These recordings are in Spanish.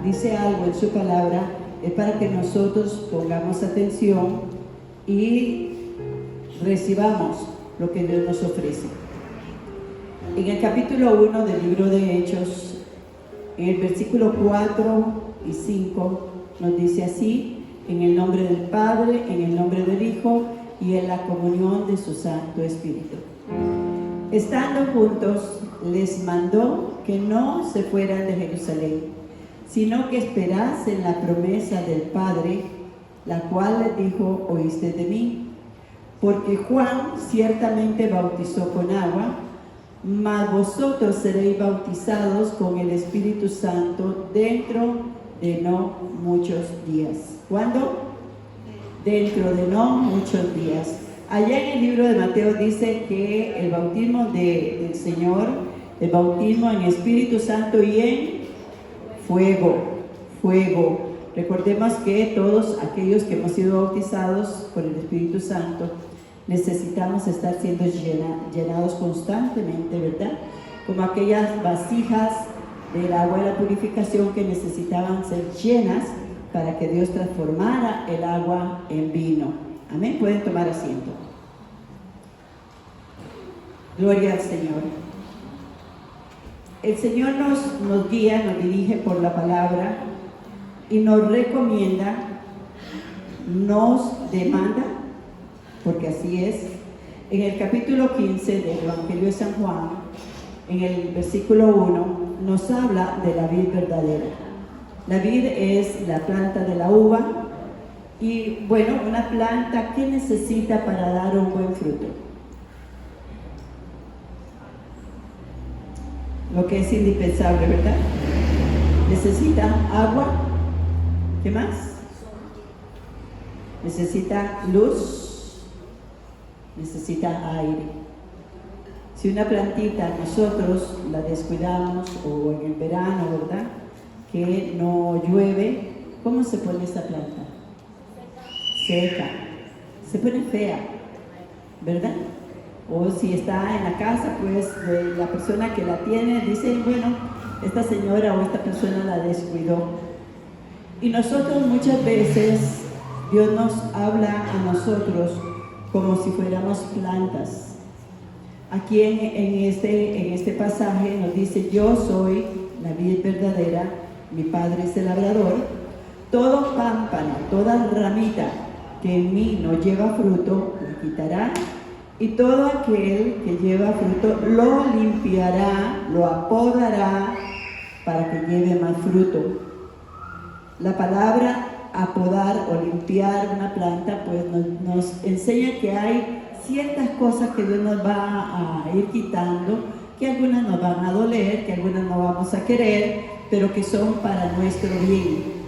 dice algo en su palabra, es para que nosotros pongamos atención y recibamos lo que Dios nos ofrece. En el capítulo 1 del libro de Hechos, en el versículo 4 y 5, nos dice así: en el nombre del Padre, en el nombre del Hijo y en la comunión de su Santo Espíritu. Estando juntos, les mandó que no se fueran de Jerusalén, sino que esperasen la promesa del Padre, la cual les dijo: oíste de mí. Porque Juan ciertamente bautizó con agua, mas vosotros seréis bautizados con el Espíritu Santo dentro de no muchos días. ¿Cuándo? Dentro de no muchos días. Allá en el libro de Mateo dice que el bautismo del Señor, el bautismo en Espíritu Santo y en fuego. Recordemos que todos aquellos que hemos sido bautizados por el Espíritu Santo necesitamos estar siendo llenados constantemente, ¿verdad? Como aquellas vasijas del agua de la purificación que necesitaban ser llenas para que Dios transformara el agua en vino. Amén. Pueden tomar asiento. Gloria al Señor. El Señor nos guía, nos dirige por la palabra y nos recomienda, nos demanda, porque así es. En el capítulo 15 del Evangelio de San Juan, en el versículo 1, nos habla de la vid verdadera. La vid es la planta de la uva y, bueno, una planta que necesita para dar un buen fruto. Lo que es indispensable, ¿verdad? Necesita agua. ¿Qué más? Necesita luz. Necesita aire. Si una plantita nosotros la descuidamos, o en el verano, ¿verdad?, que no llueve, ¿cómo se pone esa planta? Seca. Se pone fea, ¿verdad? O si está en la casa, pues la persona que la tiene dice: bueno, esta señora o esta persona la descuidó. Y nosotros muchas veces, Dios nos habla a nosotros como si fuéramos plantas. Aquí en este pasaje nos dice: yo soy la vid verdadera, mi Padre es el labrador. Todo pámpano, toda ramita que en mí no lleva fruto, la quitará, y todo aquel que lleva fruto lo limpiará, lo apodará para que lleve más fruto. La palabra apodar o limpiar una planta pues nos enseña que hay ciertas cosas que Dios nos va a ir quitando, que algunas nos van a doler, que algunas no vamos a querer, pero que son para nuestro bien.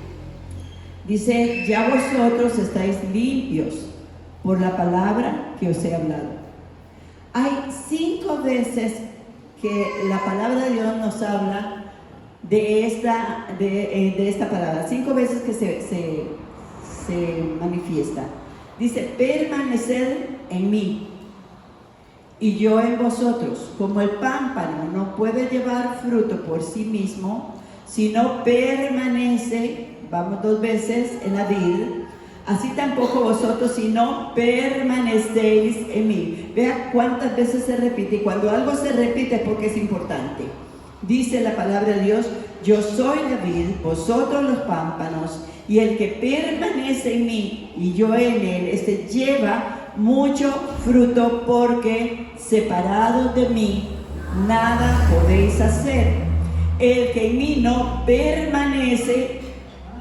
Dice: ya vosotros estáis limpios por la palabra que os he hablado. Hay 5 veces que la palabra de Dios nos habla de esta palabra. 5 veces que se manifiesta. Dice: permanecer en mí y yo en vosotros. Como el pámpano no puede llevar fruto por sí mismo, sino permanece, vamos 2 veces, en la vid, así tampoco vosotros, si no permanecéis en mí. Vea cuántas veces se repite, y cuando algo se repite es porque es importante. Dice la palabra de Dios: yo soy la vid, vosotros los pámpanos, y el que permanece en mí y yo en él, lleva mucho fruto, porque separados de mí nada podéis hacer. El que en mí no permanece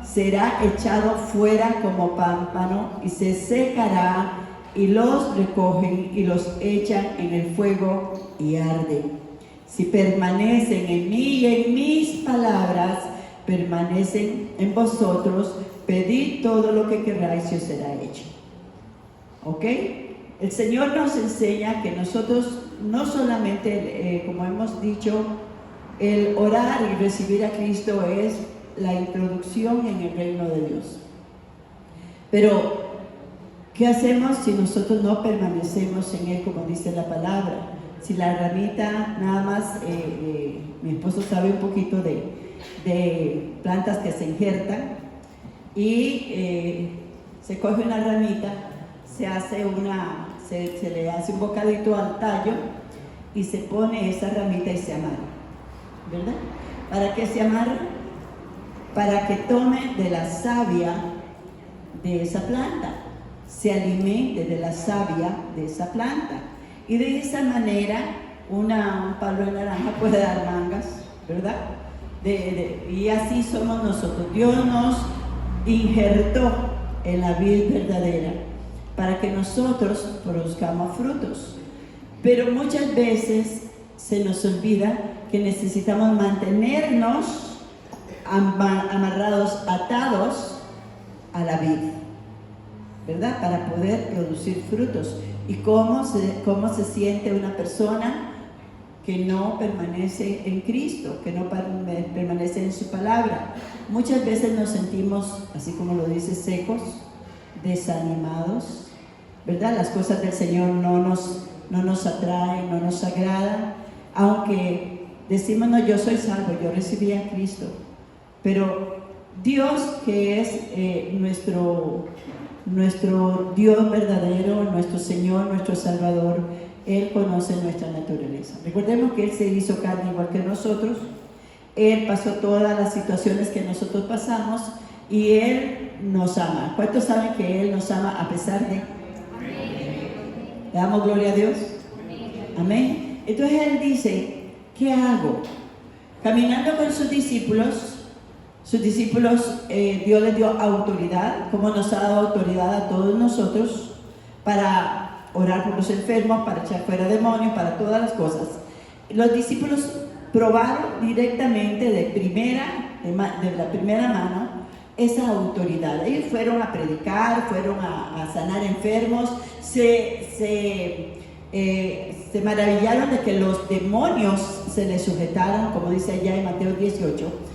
será echado fuera como pámpano y se secará, y los recogen y los echan en el fuego y arden. Si permanecen en mí y en mis palabras permanecen en vosotros, pedid todo lo que queráis y os será hecho. ¿Ok? El Señor nos enseña que nosotros no solamente, como hemos dicho, el orar y recibir a Cristo es la introducción en el reino de Dios. Pero, ¿qué hacemos si nosotros no permanecemos en Él, como dice la palabra? Si la ramita nada más, mi esposo sabe un poquito de de plantas que se injertan y se coge una ramita, se le hace un bocadito al tallo y se pone esa ramita y se amarra, ¿verdad? ¿Para qué se amarra? Para que tome de la savia de esa planta, se alimente de la savia de esa planta, y de esa manera un palo de naranja puede dar mangas, ¿verdad? Y así somos nosotros. Dios nos injertó en la vid verdadera para que nosotros produzcamos frutos, pero muchas veces se nos olvida que necesitamos mantenernos amarrados, atados a la vid, ¿verdad? Para poder producir frutos. ¿Y cómo se siente una persona que no permanece en Cristo, que no permanece en su palabra? Muchas veces nos sentimos, así como lo dice, secos, desanimados, ¿verdad? Las cosas del Señor no nos atraen, no nos agradan, aunque decimos, no, yo soy salvo, yo recibí a Cristo, pero Dios, que es nuestro Dios verdadero, nuestro Señor, nuestro Salvador, Él conoce nuestra naturaleza. Recordemos que Él se hizo carne igual que nosotros, Él pasó todas las situaciones que nosotros pasamos y Él nos ama. ¿Cuántos saben que Él nos ama a pesar de? ¿Le damos gloria a Dios? Amén. Entonces Él dice, ¿qué hago? Caminando con sus discípulos, Dios les dio autoridad, como nos ha dado autoridad a todos nosotros, para orar por los enfermos, para echar fuera demonios, para todas las cosas. Los discípulos probaron directamente de la primera mano esa autoridad. Ellos fueron a predicar, fueron a sanar enfermos, se maravillaron de que los demonios se les sujetaron, como dice allá en Mateo 18.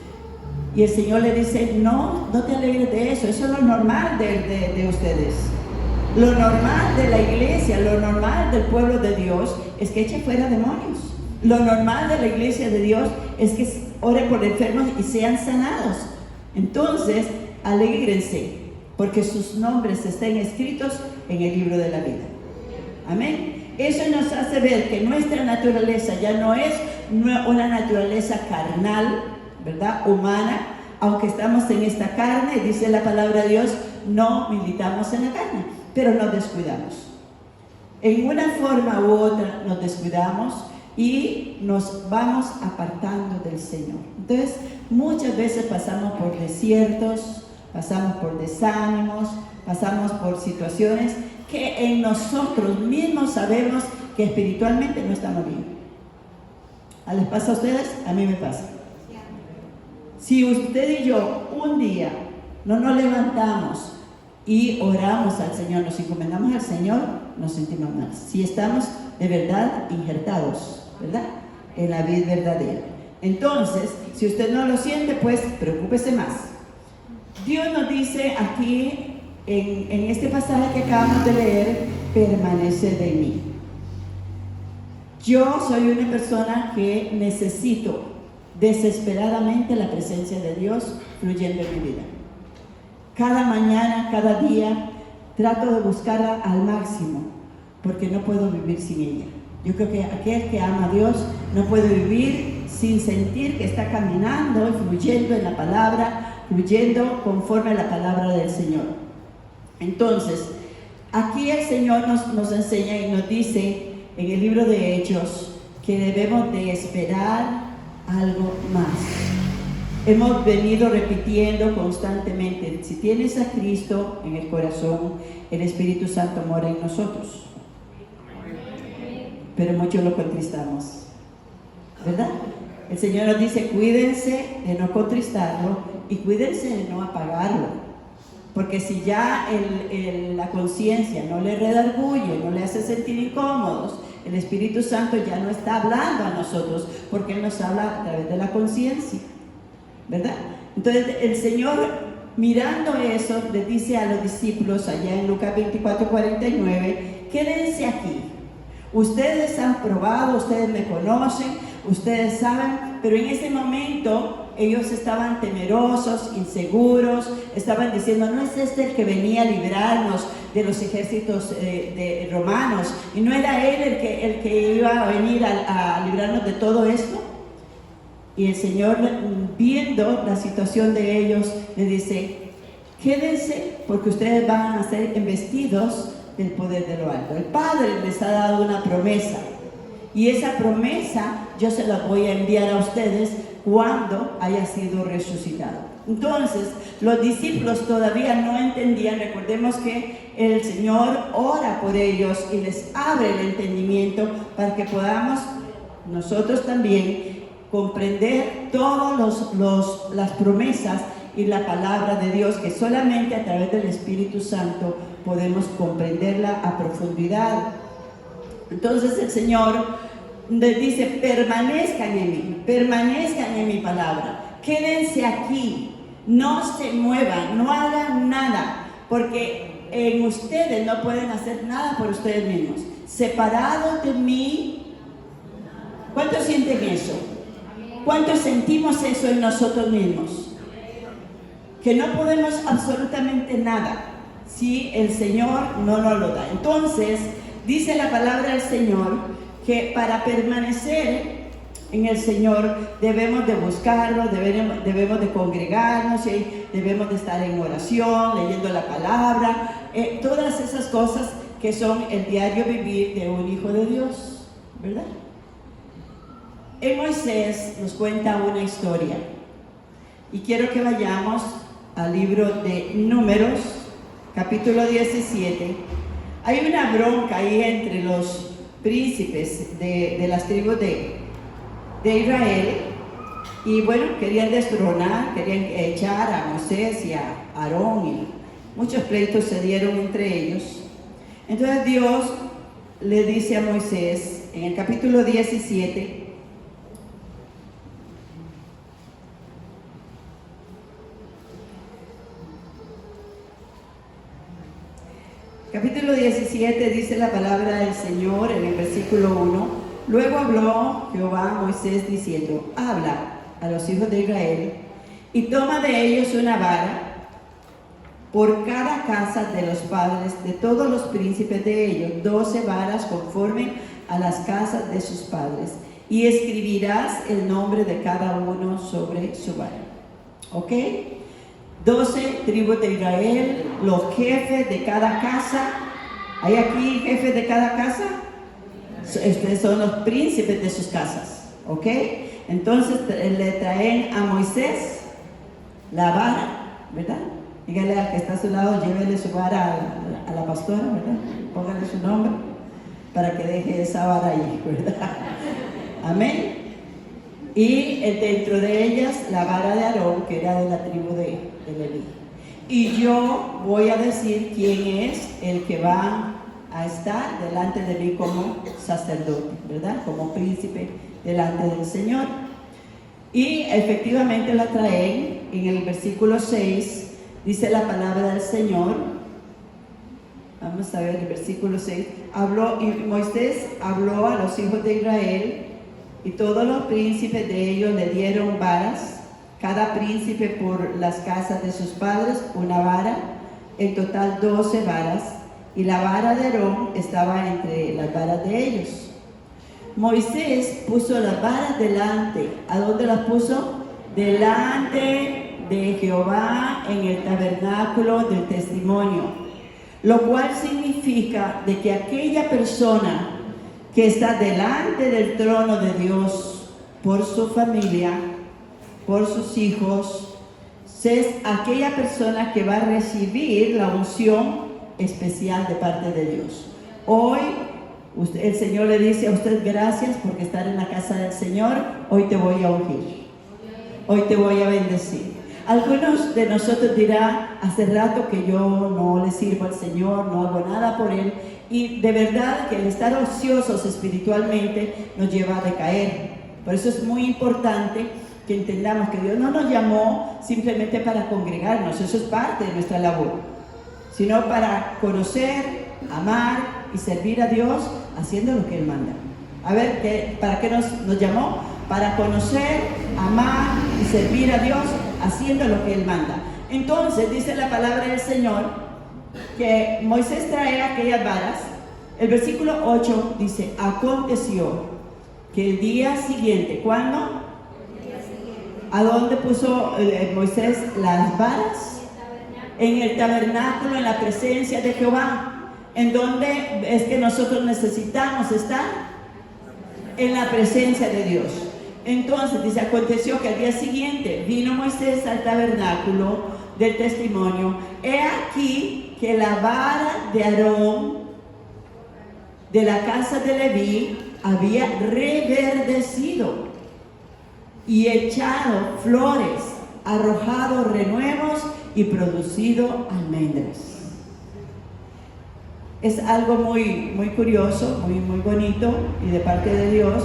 Y el Señor le dice, no te alegres de eso es lo normal de ustedes. Lo normal de la iglesia, lo normal del pueblo de Dios es que eche fuera demonios. Lo normal de la iglesia de Dios es que oren por enfermos y sean sanados. Entonces, alégrense, porque sus nombres están escritos en el libro de la vida. Amén. Eso nos hace ver que nuestra naturaleza ya no es una naturaleza carnal, ¿verdad? Humana, aunque estamos en esta carne, dice la palabra de Dios, no militamos en la carne, pero nos descuidamos. En una forma u otra nos descuidamos y nos vamos apartando del Señor. Entonces, muchas veces pasamos por desiertos, pasamos por desánimos, pasamos por situaciones que en nosotros mismos sabemos que espiritualmente no estamos bien. ¿Les pasa a ustedes? A mí me pasa. Si usted y yo un día no nos levantamos y oramos al Señor, nos encomendamos al Señor, nos sentimos mal. Si estamos de verdad injertados, ¿verdad? En la vida verdadera. Entonces, si usted no lo siente, pues preocúpese más. Dios nos dice aquí, en este pasaje que acabamos de leer, permanece de mí. Yo soy una persona que necesito desesperadamente la presencia de Dios fluyendo en mi vida. Cada mañana, cada día, trato de buscarla al máximo, porque no puedo vivir sin ella. Yo creo que aquel que ama a Dios no puede vivir sin sentir que está caminando y fluyendo en la palabra, fluyendo conforme a la palabra del Señor. Entonces, aquí el Señor nos enseña y nos dice en el libro de Hechos que debemos de esperar algo más. Hemos venido repitiendo constantemente, si tienes a Cristo en el corazón, el Espíritu Santo mora en nosotros. Pero muchos lo contristamos, ¿verdad? El Señor nos dice, cuídense de no contristarlo y cuídense de no apagarlo. Porque si ya la conciencia no le redarguye, no le hace sentir incómodos, el Espíritu Santo ya no está hablando a nosotros, porque Él nos habla a través de la conciencia, ¿verdad? Entonces el Señor, mirando eso, le dice a los discípulos allá en Lucas 24:49, quédense aquí. Ustedes han probado, ustedes me conocen, ustedes saben, pero en ese momento ellos estaban temerosos, inseguros, estaban diciendo, ¿no es este el que venía a librarnos de los ejércitos de romanos? ¿Y no era él el que iba a venir a librarnos de todo esto? Y el Señor, viendo la situación de ellos, les dice, quédense porque ustedes van a ser embestidos del poder de lo alto. El Padre les ha dado una promesa y esa promesa yo se la voy a enviar a ustedes cuando haya sido resucitado. Entonces los discípulos todavía no entendían. Recordemos que el Señor ora por ellos y les abre el entendimiento para que podamos nosotros también comprender todas las promesas y la palabra de Dios, que solamente a través del Espíritu Santo podemos comprenderla a profundidad. Entonces el Señor les dice, permanezcan en mi palabra, quédense aquí, no se muevan, no hagan nada, porque en ustedes no pueden hacer nada por ustedes mismos. Separados de mí, ¿cuántos sienten eso? ¿Cuántos sentimos eso en nosotros mismos? Que no podemos absolutamente nada si el Señor no nos lo da. Entonces, dice la palabra del Señor que para permanecer en el Señor debemos de buscarlo, debemos de congregarnos, debemos de estar en oración, leyendo la palabra, todas esas cosas que son el diario vivir de un hijo de Dios, ¿verdad? En Moisés nos cuenta una historia y quiero que vayamos al libro de Números, capítulo 17. Hay una bronca ahí entre los príncipes de las tribus de Israel y bueno, querían destronar, querían echar a Moisés y a Aarón y muchos pleitos se dieron entre ellos. Entonces Dios le dice a Moisés en el capítulo 17, capítulo 17 dice la palabra del Señor en el versículo 1. Luego habló Jehová a Moisés diciendo, habla a los hijos de Israel y toma de ellos una vara por cada casa de los padres de todos los príncipes de ellos, 12 varas conforme a las casas de sus padres, y escribirás el nombre de cada uno sobre su vara. ¿Ok? 12 tribus de Israel, los jefes de cada casa. ¿Hay aquí jefes de cada casa? Ustedes son los príncipes de sus casas, ¿ok? Entonces le traen a Moisés la vara, ¿verdad? Dígale al que está a su lado, llévele su vara a la pastora, ¿verdad? Póngale su nombre para que deje esa vara ahí, ¿verdad? Amén. Y dentro de ellas la vara de Aarón, que era de la tribu de Leví. Y yo voy a decir quién es el que va a estar delante de mí como sacerdote, ¿verdad? Como príncipe delante del Señor. Y efectivamente la traen. En el versículo 6 dice la palabra del Señor. Vamos a ver el versículo 6. Moisés habló a los hijos de Israel y todos los príncipes de ellos le dieron varas, cada príncipe por las casas de sus padres una vara, en total 12 varas, y la vara de Aarón estaba entre las varas de ellos. Moisés puso las varas delante. ¿A dónde las puso? Delante de Jehová en el tabernáculo del testimonio, lo cual significa de que aquella persona que está delante del trono de Dios por su familia, por sus hijos, es aquella persona que va a recibir la unción especial de parte de Dios. Hoy el Señor le dice a usted, gracias porque estar en la casa del Señor, hoy te voy a ungir, hoy te voy a bendecir. Algunos de nosotros dirán, hace rato que yo no le sirvo al Señor, no hago nada por Él, y de verdad que el estar ociosos espiritualmente nos lleva a decaer. Por eso es muy importante que entendamos que Dios no nos llamó simplemente para congregarnos, eso es parte de nuestra labor, sino para conocer, amar y servir a Dios haciendo lo que Él manda. A ver, ¿para qué nos llamó? para conocer, amar y servir a Dios haciendo lo que Él manda. Entonces dice la palabra del Señor que Moisés trae aquellas varas. El versículo 8 dice: aconteció que el día siguiente, ¿cuándo? ¿A dónde puso Moisés las varas? En el tabernáculo, en la presencia de Jehová. ¿En dónde es que nosotros necesitamos estar? En la presencia de Dios. Entonces dice: aconteció que al día siguiente vino Moisés al tabernáculo del testimonio. He aquí que la vara de Aarón de la casa de Leví había reverdecido y echado flores, arrojado renuevos y producido almendras. Es algo muy, muy curioso, muy, muy bonito y de parte de Dios,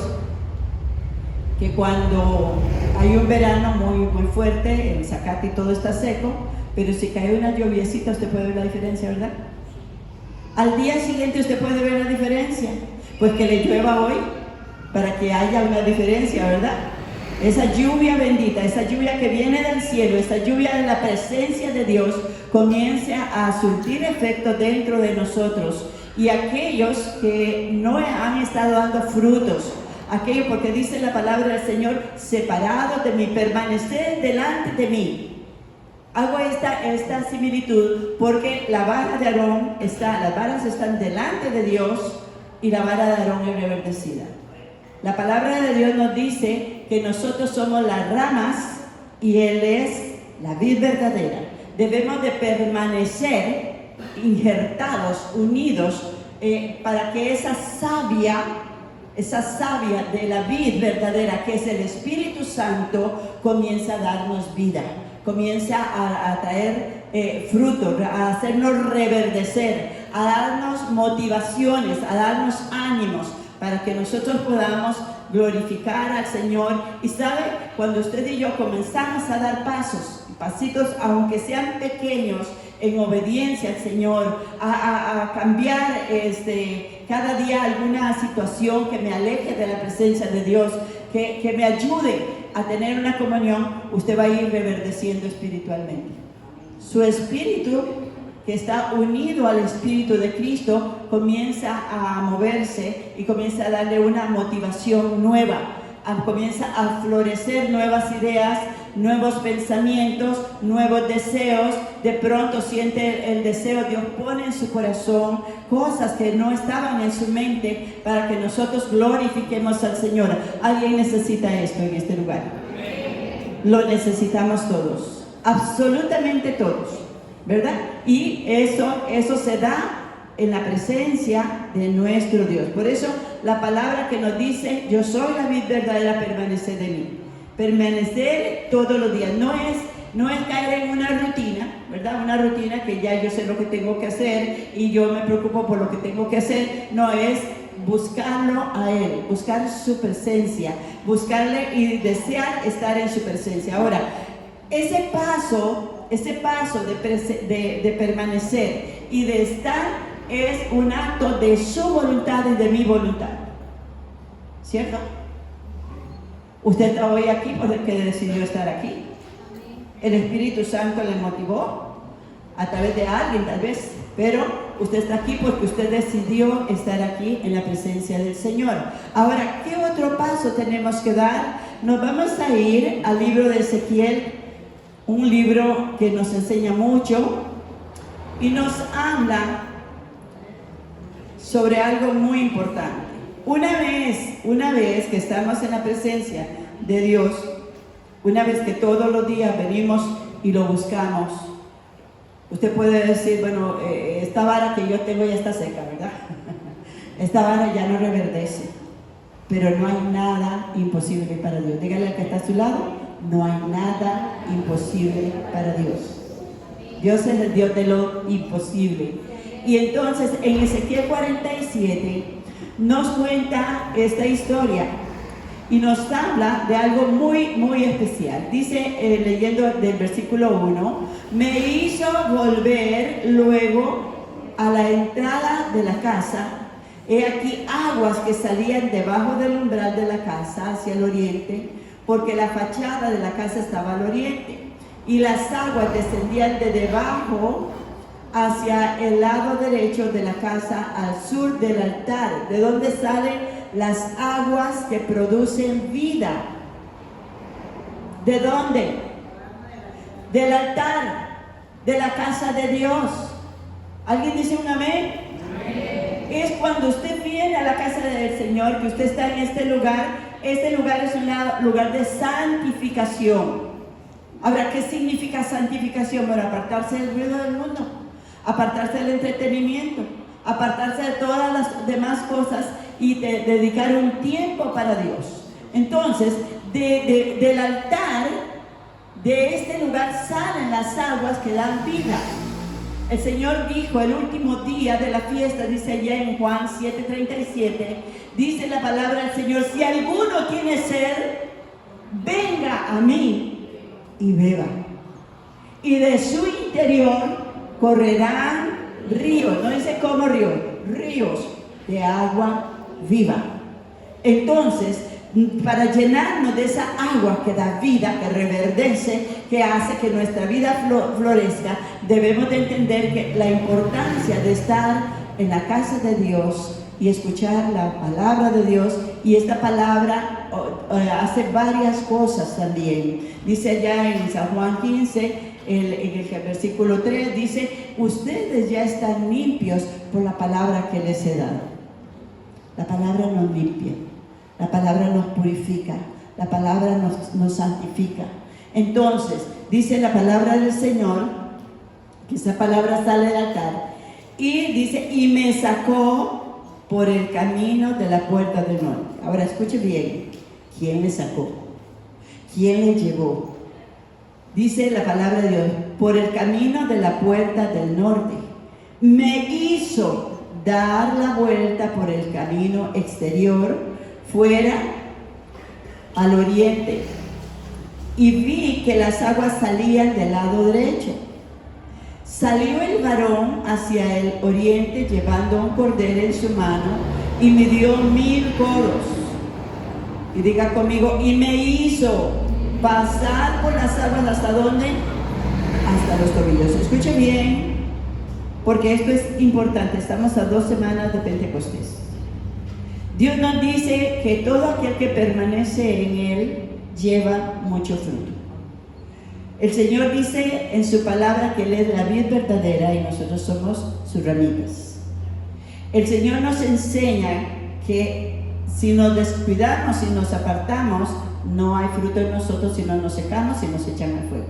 que cuando hay un verano muy, muy fuerte, en Zacate todo está seco, pero si cae una lluviecita usted puede ver la diferencia, ¿verdad? Al día siguiente usted puede ver la diferencia. Pues que le llueva hoy para que haya una diferencia, ¿verdad? Esa lluvia bendita, esa lluvia que viene del cielo, esa lluvia de la presencia de Dios comience a surtir efecto dentro de nosotros. Y aquellos que no han estado dando frutos, aquellos, porque dice la palabra del Señor: separados de mí, permanecer delante de mí. Hago esta similitud porque la vara de Aarón las varas están delante de Dios y la vara de Aarón es reverdecida. La palabra de Dios nos dice que nosotros somos las ramas y Él es la vid verdadera. Debemos de permanecer injertados, unidos, para que esa savia de la vid verdadera, que es el Espíritu Santo, comience a darnos vida, comienza a traer fruto, a hacernos reverdecer, a darnos motivaciones, a darnos ánimos, para que nosotros podamos glorificar al Señor. Y sabe, cuando usted y yo comenzamos a dar pasitos, aunque sean pequeños, en obediencia al Señor, a cambiar cada día alguna situación que me aleje de la presencia de Dios, que me ayude a tener una comunión, usted va a ir reverdeciendo espiritualmente. Su espíritu, que está unido al Espíritu de Cristo, comienza a moverse y comienza a darle una motivación nueva, comienza a florecer nuevas ideas, nuevos pensamientos, nuevos deseos. De pronto siente el deseo, Dios pone en su corazón cosas que no estaban en su mente para que nosotros glorifiquemos al Señor. ¿Alguien necesita esto en este lugar? Lo necesitamos todos, absolutamente todos, ¿verdad? Y eso se da en la presencia de nuestro Dios. Por eso la palabra que nos dice: yo soy la vid verdadera, permanecer de mí. Permanecer todos los días. No es caer en una rutina, ¿verdad? Una rutina que ya yo sé lo que tengo que hacer y yo me preocupo por lo que tengo que hacer. No, es buscarlo a Él, buscar su presencia, buscarle y desear estar en su presencia. Ahora, ese paso de permanecer y de estar es un acto de su voluntad y de mi voluntad, ¿cierto? Usted está hoy aquí porque decidió estar aquí. El Espíritu Santo le motivó a través de alguien tal vez, pero usted está aquí porque usted decidió estar aquí en la presencia del Señor. Ahora, ¿qué otro paso tenemos que dar? Nos vamos a ir al libro de Ezequiel, un libro que nos enseña mucho y nos habla sobre algo muy importante. Una vez que estamos en la presencia de Dios, una vez que todos los días venimos y lo buscamos, usted puede decir: bueno, esta vara que yo tengo ya está seca, ¿verdad? Esta vara ya no reverdece, pero no hay nada imposible para Dios. Dígale al que está a su lado: no hay nada imposible para Dios. Dios es el Dios de lo imposible. Y entonces en Ezequiel 47 nos cuenta esta historia y nos habla de algo muy, muy especial. Dice, leyendo del versículo 1: me hizo volver luego a la entrada de la casa He aquí aguas que salían debajo del umbral de la casa hacia el oriente, porque la fachada de la casa estaba al oriente, y las aguas descendían de debajo hacia el lado derecho de la casa al sur del altar, de donde salen las aguas que producen vida. ¿De dónde? Del altar, de la casa de Dios. ¿Alguien dice un amén? Es cuando usted viene a la casa del Señor, que usted está en este lugar. Este lugar es un lugar de santificación. Ahora, ¿qué significa santificación? Bueno, apartarse del ruido del mundo, apartarse del entretenimiento, apartarse de todas las demás cosas y dedicar un tiempo para Dios. Entonces, del altar, de este lugar salen las aguas que dan vida. El Señor dijo el último día de la fiesta, dice allá en Juan 7:37, dice la palabra del Señor: si alguno tiene sed, venga a mí y beba. Y de su interior correrán ríos, no dice como ríos, ríos de agua viva. Entonces, para llenarnos de esa agua que da vida, que reverdece, que hace que nuestra vida florezca, debemos de entender que la importancia de estar en la casa de Dios y escuchar la palabra de Dios. Y esta palabra hace varias cosas también. Dice allá en San Juan 15, en el versículo 3, dice: ustedes ya están limpios por la palabra que les he dado. La palabra nos limpia, la palabra nos purifica, la palabra nos santifica. Entonces, dice la palabra del Señor, que esa palabra sale del altar, y dice: y me sacó por el camino de la puerta del norte. Ahora escuche bien, ¿quién le sacó? ¿Quién le llevó? Dice la palabra de Dios: por el camino de la puerta del norte. Me hizo dar la vuelta por el camino exterior, fuera al oriente, y vi que las aguas salían del lado derecho. Salió el varón hacia el oriente llevando un cordero en su mano y midió 1000 codos. Y diga conmigo: y me hizo pasar por las aguas. ¿Hasta dónde? Hasta los tobillos. Escuche bien, porque esto es importante. Estamos a 2 semanas de Pentecostés. Dios nos dice que todo aquel que permanece en Él lleva mucho fruto. El Señor dice en su palabra que Él es la vid verdadera y nosotros somos sus ramitas. El Señor nos enseña que si nos descuidamos, si nos apartamos, no hay fruto en nosotros, si no nos secamos y nos echan al fuego.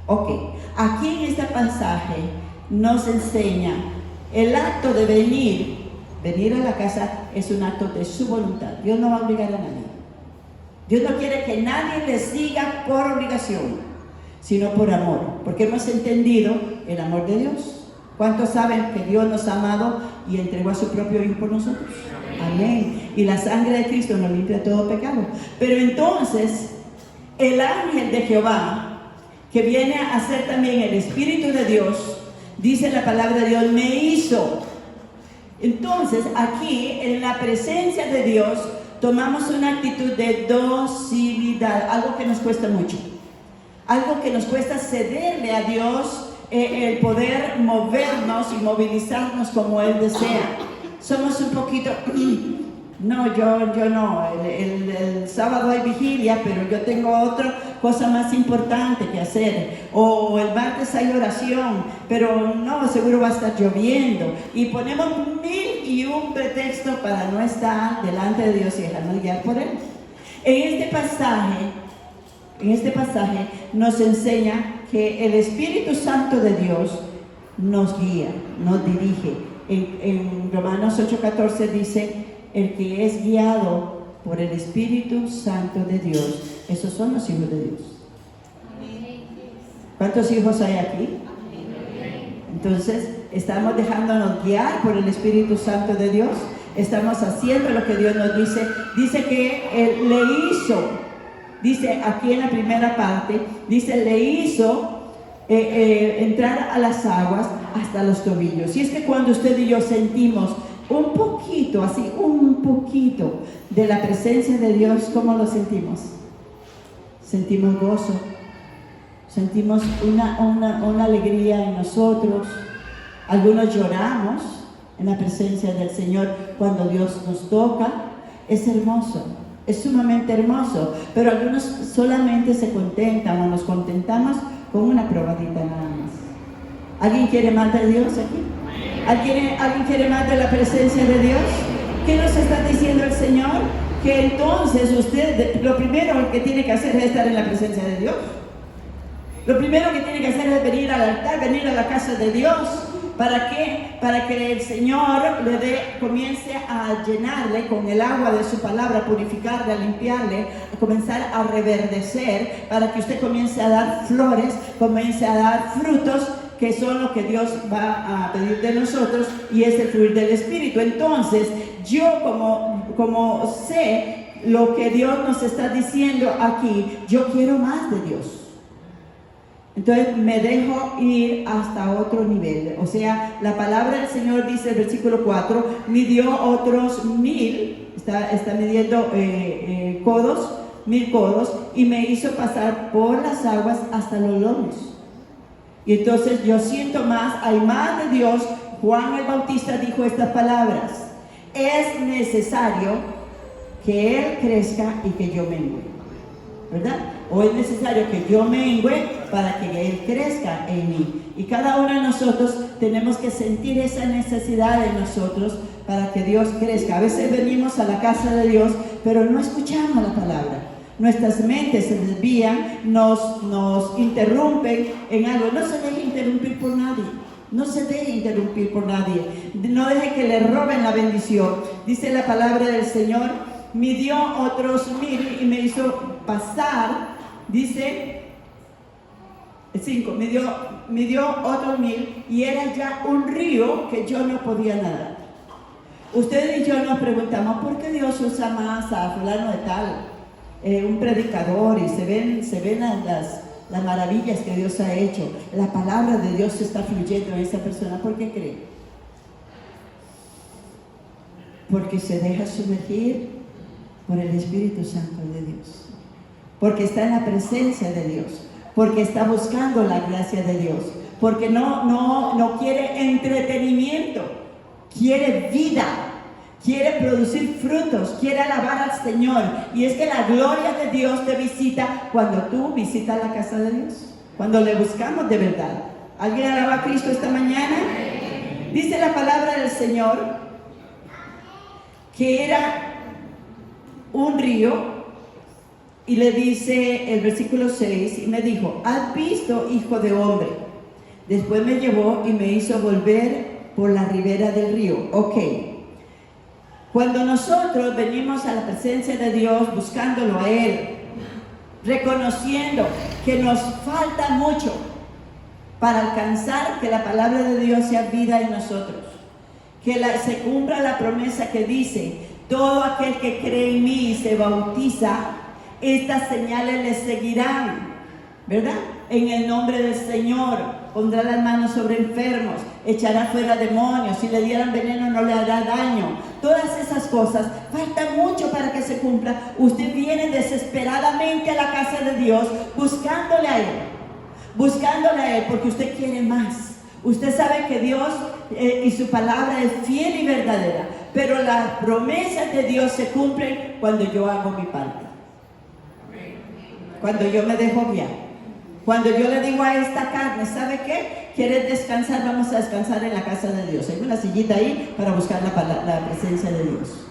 Ok, aquí en este pasaje nos enseña el acto de venir a la casa es un acto de su voluntad. Dios no va a obligar a nadie. Dios no quiere que nadie le siga por obligación, sino por amor, porque hemos entendido el amor de Dios. ¿Cuántos saben que Dios nos ha amado y entregó a su propio Hijo por nosotros? Amén. Y la sangre de Cristo nos limpia de todo pecado. Pero entonces, el ángel de Jehová, que viene a ser también el Espíritu de Dios, dice la palabra de Dios, me hizo. Entonces, aquí, en la presencia de Dios, tomamos una actitud de docilidad, algo que nos cuesta mucho, algo que nos cuesta cederle a Dios, el poder movernos y movilizarnos como Él desea. Somos un poquito, no, yo no, el sábado hay vigilia, pero yo tengo otra cosa más importante que hacer, o el martes hay oración, pero no, seguro va a estar lloviendo, y ponemos 1001 pretextos para no estar delante de Dios y dejarnos guiar por Él. En este pasaje nos enseña que el Espíritu Santo de Dios nos guía, nos dirige. En Romanos 8:14 dice: el que es guiado por el Espíritu Santo de Dios, esos son los hijos de Dios. ¿Cuántos hijos hay aquí? Entonces, ¿estamos dejándonos guiar por el Espíritu Santo de Dios? ¿Estamos haciendo lo que Dios nos dice? Dice que Él le hizo, dice aquí en la primera parte, dice le hizo entrar a las aguas hasta los tobillos. Y es que cuando usted y yo sentimos un poquito, así, un poquito de la presencia de Dios, ¿cómo lo sentimos? Sentimos gozo, sentimos una alegría en nosotros. Algunos lloramos en la presencia del Señor cuando Dios nos toca. Es hermoso, es sumamente hermoso, pero algunos solamente se contentan o nos contentamos con una probadita nada más. ¿Alguien quiere más de Dios aquí? ¿Alguien quiere más de la presencia de Dios? ¿Qué nos está diciendo el Señor? Que entonces usted, lo primero que tiene que hacer es estar en la presencia de Dios. Lo primero que tiene que hacer es venir al altar, venir a la casa de Dios. ¿Para qué? Para que el Señor comience a llenarle con el agua de su palabra, purificarle, a limpiarle, a comenzar a reverdecer, para que usted comience a dar flores, comience a dar frutos, que son lo que Dios va a pedir de nosotros, y es el fluir del Espíritu. Entonces, yo como sé lo que Dios nos está diciendo aquí, yo quiero más de Dios. Entonces me dejo ir hasta otro nivel. O sea, la palabra del Señor dice, el versículo 4, midió otros 1000, está midiendo 1000 codos, y me hizo pasar por las aguas hasta los lomos. Y entonces yo siento más, hay más de Dios. Juan el Bautista dijo estas palabras: es necesario que Él crezca y que yo mengue, ¿verdad? O es necesario que yo mengue para que Él crezca en mí. Y cada uno de nosotros tenemos que sentir esa necesidad en nosotros para que Dios crezca. A veces venimos a la casa de Dios, pero no escuchamos la palabra. Nuestras mentes se desvían, nos interrumpen en algo. No se deje interrumpir por nadie. No se deje interrumpir por nadie. No deje que le roben la bendición. Dice la palabra del Señor: midió otros 1000 y me hizo pasar. Dice 5, midió otros 1000 y era ya un río que yo no podía nadar. Ustedes y yo nos preguntamos: ¿por qué Dios usa más a fulano de tal? Un predicador, y se ven las maravillas que Dios ha hecho. La palabra de Dios está fluyendo en esa persona. ¿Por qué cree? Porque se deja sumergir por el Espíritu Santo de Dios, porque está en la presencia de Dios, porque está buscando la gracia de Dios, porque no quiere entretenimiento, quiere vida, quiere producir frutos, quiere alabar al Señor. Y es que la gloria de Dios te visita cuando tú visitas la casa de Dios, cuando le buscamos de verdad. ¿Alguien alaba a Cristo esta mañana? Dice la palabra del Señor que era un río, y le dice el versículo 6, y me dijo: ¿has visto, hijo de hombre? Después me llevó y me hizo volver por la ribera del río. Ok. Cuando nosotros venimos a la presencia de Dios, buscándolo a Él, reconociendo que nos falta mucho para alcanzar que la palabra de Dios sea vida en nosotros, que se cumpla la promesa que dice: todo aquel que cree en mí y se bautiza, estas señales le seguirán, ¿verdad? En el nombre del Señor pondrá las manos sobre enfermos, echará fuera demonios, si le dieran veneno no le hará daño. Todas esas cosas, falta mucho para que se cumpla. Usted viene desesperadamente a la casa de Dios, buscándole a Él, porque usted quiere más. Usted sabe que Dios y su palabra es fiel y verdadera, pero las promesas de Dios se cumplen cuando yo hago mi parte, cuando yo me dejo guiar, cuando yo le digo a esta carne: ¿sabe qué? ¿Quieres descansar? Vamos a descansar en la casa de Dios. Hay una sillita ahí para buscar la presencia de Dios.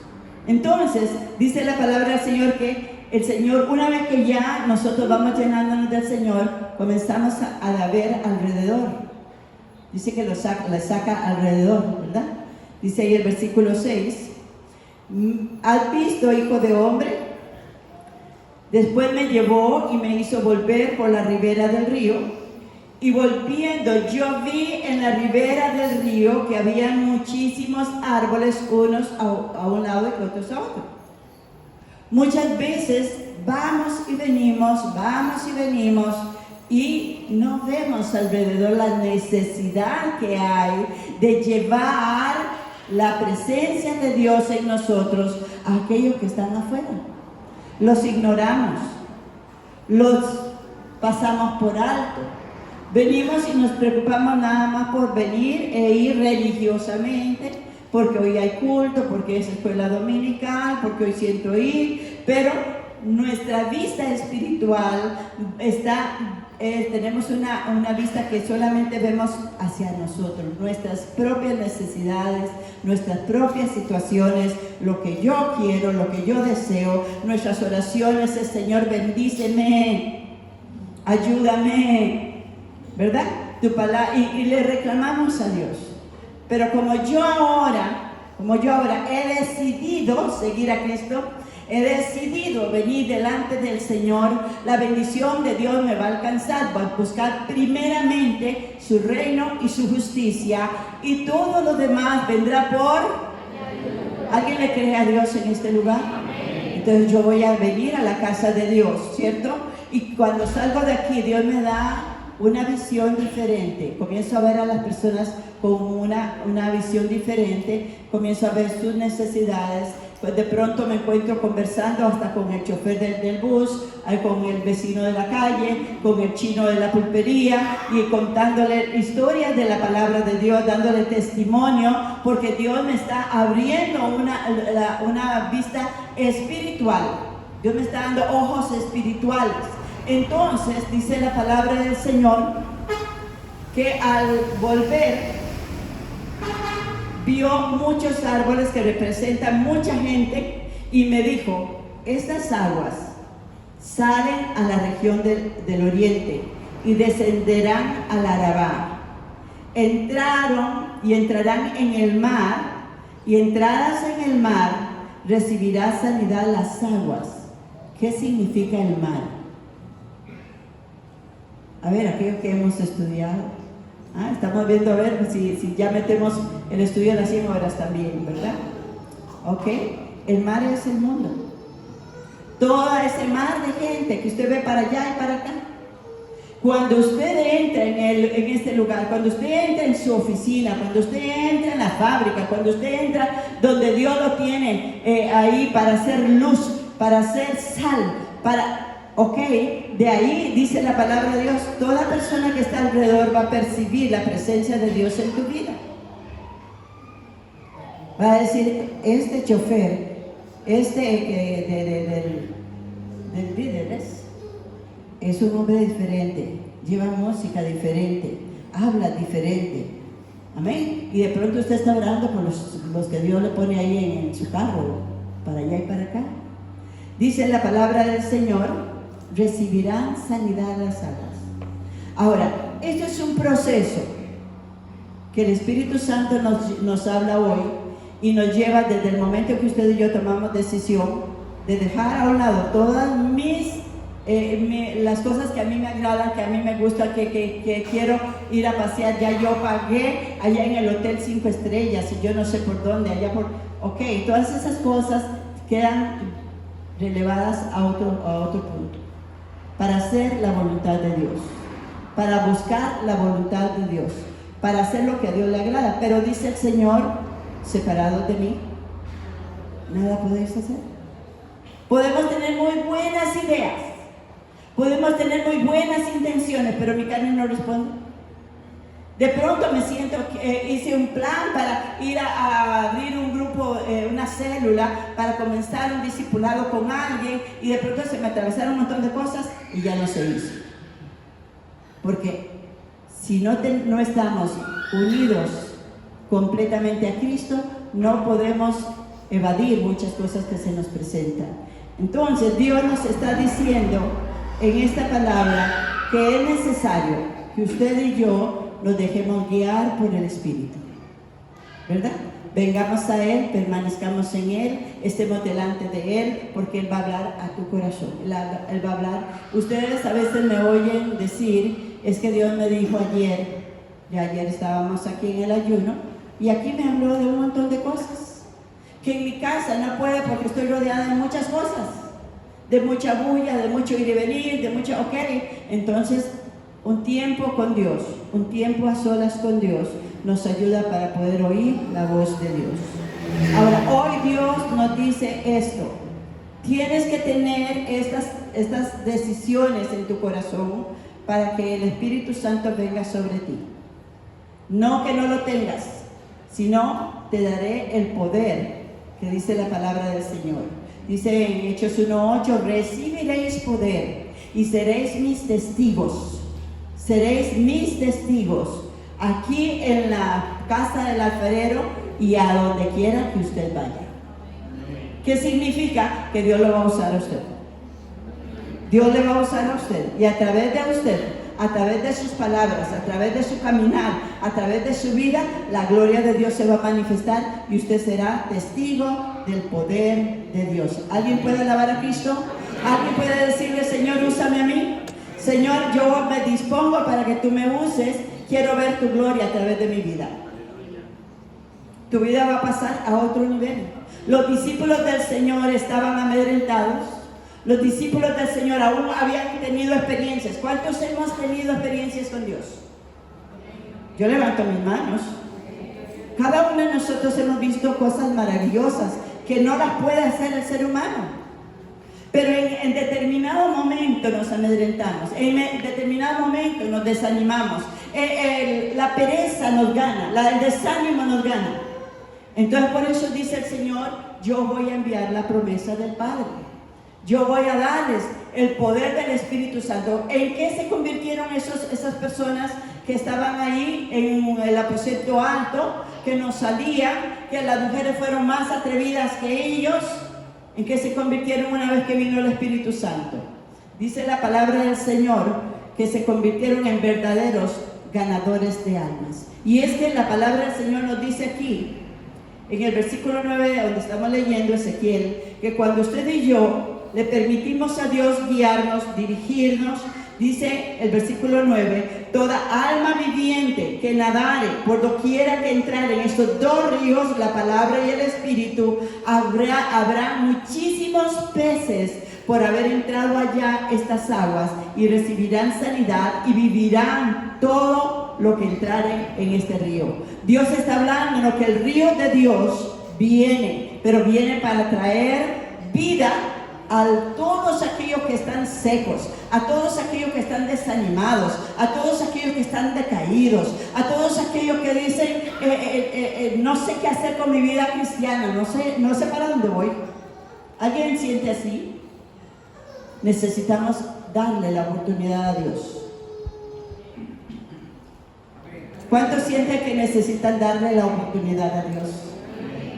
Entonces dice la palabra del Señor que el Señor, una vez que ya nosotros vamos llenándonos del Señor, comenzamos a ver alrededor. Dice que le saca alrededor, ¿verdad? Dice ahí el versículo 6: ¿has visto, hijo de hombre? Después me llevó y me hizo volver por la ribera del río, y volviendo yo vi en la ribera del río que había muchísimos árboles, unos a un lado y otros a otro. Muchas veces vamos y venimos y no vemos alrededor la necesidad que hay de llevar la presencia de Dios en nosotros a aquellos que están afuera. Los ignoramos, los pasamos por alto. Venimos y nos preocupamos nada más por venir e ir religiosamente, porque hoy hay culto, porque es escuela dominical, porque hoy siento ir, pero nuestra vista espiritual tenemos una vista que solamente vemos hacia nosotros, nuestras propias necesidades, nuestras propias situaciones, lo que yo quiero, lo que yo deseo. Nuestras oraciones es: Señor, bendíceme, ayúdame, ¿verdad? Tu palabra, y le reclamamos a Dios. Pero como yo ahora he decidido seguir a Cristo, he decidido venir delante del Señor, la bendición de Dios me va a alcanzar. Voy a buscar primeramente su reino y su justicia, y todo lo demás vendrá por... ¿Alguien le cree a Dios en este lugar? Entonces yo voy a venir a la casa de Dios, ¿cierto? Y cuando salgo de aquí, Dios me da una visión diferente. Comienzo a ver a las personas con una visión diferente, comienzo a ver sus necesidades. Pues de pronto me encuentro conversando hasta con el chofer del bus, con el vecino de la calle, con el chino de la pulpería, y contándole historias de la palabra de Dios, dándole testimonio, porque Dios me está abriendo una vista espiritual. Dios me está dando ojos espirituales. Entonces dice la palabra del Señor que al volver vio muchos árboles que representan mucha gente, y me dijo: estas aguas salen a la región del oriente y descenderán al Arabá. Entraron y entrarán en el mar, y entradas en el mar recibirá sanidad las aguas. ¿Qué significa el mar? A ver, aquellos que hemos estudiado. Estamos viendo a ver si ya metemos el estudio de las 100 horas también, ¿verdad? Ok, el mar es el mundo. Todo ese mar de gente que usted ve para allá y para acá. Cuando usted entra en este lugar, cuando usted entra en su oficina, cuando usted entra en la fábrica, cuando usted entra donde Dios lo tiene ahí para hacer luz, para hacer sal, ok, de ahí dice la palabra de Dios, toda persona que está alrededor va a percibir la presencia de Dios en tu vida. Va a decir: este chofer, del líder es un hombre diferente, lleva música diferente, habla diferente. Amén. Y de pronto usted está orando por los que Dios le pone ahí en su carro, para allá y para acá. Dice la palabra del Señor: recibirán sanidad las alas. Ahora, esto es un proceso que el Espíritu Santo nos habla hoy, y nos lleva desde el momento que usted y yo tomamos decisión de dejar a un lado todas las cosas que a mí me agradan, que a mí me gusta, que quiero ir a pasear. Ya yo pagué allá en el hotel 5 estrellas y yo no sé por dónde, ok, todas esas cosas quedan relevadas a otro punto, para hacer la voluntad de Dios, para buscar la voluntad de Dios, para hacer lo que a Dios le agrada. Pero dice el Señor: separados de mí, nada podéis hacer. Podemos tener muy buenas ideas, podemos tener muy buenas intenciones, pero mi carne no responde. De pronto me siento, hice un plan para ir a abrir un grupo, una célula, para comenzar un discipulado con alguien, y de pronto se me atravesaron un montón de cosas y ya no se hizo. Porque si no estamos unidos completamente a Cristo, no podemos evadir muchas cosas que se nos presentan. Entonces Dios nos está diciendo en esta palabra que es necesario que usted y yo nos dejemos guiar por el Espíritu, ¿verdad? Vengamos a Él, permanezcamos en Él, estemos delante de Él, porque Él va a hablar a tu corazón. Él va a hablar. Ustedes a veces me oyen decir: es que Dios me dijo ayer, ayer estábamos aquí en el ayuno, y aquí me habló de un montón de cosas, que en mi casa no puedo porque estoy rodeada de muchas cosas, de mucha bulla, de mucho ir y venir, de mucho, ok, entonces un tiempo con Dios, un tiempo a solas con Dios, nos ayuda para poder oír la voz de Dios. Ahora, hoy Dios nos dice esto: tienes que tener estas decisiones en tu corazón para que el Espíritu Santo venga sobre ti. No que no lo tengas, sino te daré el poder, que dice la palabra del Señor. Dice en Hechos 1:8: recibiréis poder y seréis mis testigos. Seréis mis testigos aquí en la casa del alfarero y a donde quiera que usted vaya. ¿Qué significa? Que Dios lo va a usar a usted. Dios le va a usar a usted, y a través de usted, a través de sus palabras, a través de su caminar, a través de su vida, la gloria de Dios se va a manifestar y usted será testigo del poder de Dios. ¿Alguien puede alabar a Cristo? ¿Alguien puede decirle: Señor, úsame a mí? Señor, yo me dispongo para que tú me uses. Quiero ver tu gloria a través de mi vida. Tu vida va a pasar a otro nivel. Los discípulos del Señor estaban amedrentados. Los discípulos del Señor aún habían tenido experiencias. ¿Cuántos hemos tenido experiencias con Dios? Yo levanto mis manos. Cada uno de nosotros hemos visto cosas maravillosas que no las puede hacer el ser humano. Pero en determinado momento nos amedrentamos, en determinado momento nos desanimamos, la pereza nos gana, el desánimo nos gana. Entonces por eso dice el Señor: yo voy a enviar la promesa del Padre. Yo voy a darles el poder del Espíritu Santo. ¿En qué se convirtieron esas personas que estaban ahí en el aposento alto, que no salían, que las mujeres fueron más atrevidas que ellos? ¿En qué se convirtieron una vez que vino el Espíritu Santo? Dice la palabra del Señor que se convirtieron en verdaderos ganadores de almas. Y es que la palabra del Señor nos dice aquí, en el versículo 9, donde estamos leyendo Ezequiel, que cuando usted y yo le permitimos a Dios guiarnos, dirigirnos, dice el versículo 9: toda alma viviente que nadare por doquiera que entrare en estos dos ríos, la palabra y el Espíritu, habrá muchísimos peces por haber entrado allá estas aguas, y recibirán sanidad y vivirán todo lo que entrare en este río. Dios está hablando que el río de Dios viene, pero viene para traer vida a todos aquellos que están secos, a todos aquellos que están desanimados, a todos aquellos que están decaídos, a todos aquellos que dicen: no sé qué hacer con mi vida cristiana, no sé para dónde voy. ¿Alguien siente así? Necesitamos darle la oportunidad a Dios. ¿Cuántos sienten que necesitan darle la oportunidad a Dios?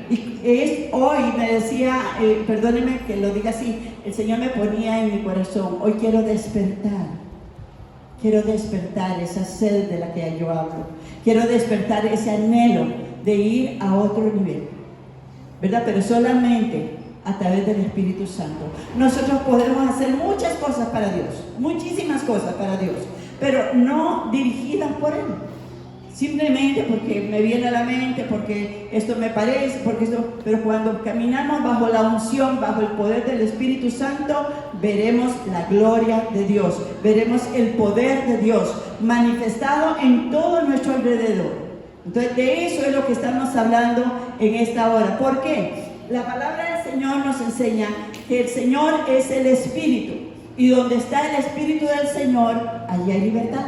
Y hoy me decía, perdóneme que lo diga así, el Señor me ponía en mi corazón: hoy quiero despertar esa sed de la que yo hablo, quiero despertar ese anhelo de ir a otro nivel, ¿verdad? Pero solamente a través del Espíritu Santo. Nosotros podemos hacer muchas cosas para Dios, muchísimas cosas para Dios, pero no dirigidas por Él. Simplemente porque me viene a la mente, porque esto me parece, porque esto... Pero cuando caminamos bajo la unción, bajo el poder del Espíritu Santo, veremos la gloria de Dios, veremos el poder de Dios manifestado en todo nuestro alrededor. Entonces, de eso es lo que estamos hablando en esta hora. ¿Por qué? La palabra del Señor nos enseña que el Señor es el Espíritu, y donde está el Espíritu del Señor, allí hay libertad.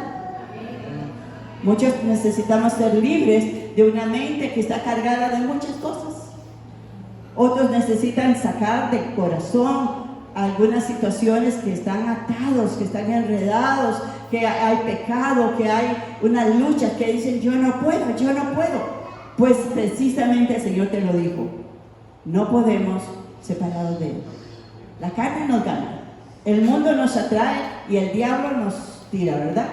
Muchos necesitamos ser libres de una mente que está cargada de muchas cosas. Otros necesitan sacar del corazón algunas situaciones que están atados, que están enredados, que hay pecado, que hay una lucha, que dicen: yo no puedo. Pues precisamente el Señor te lo dijo: no podemos separados de Él. La carne nos gana, el mundo nos atrae y el diablo nos tira, ¿verdad?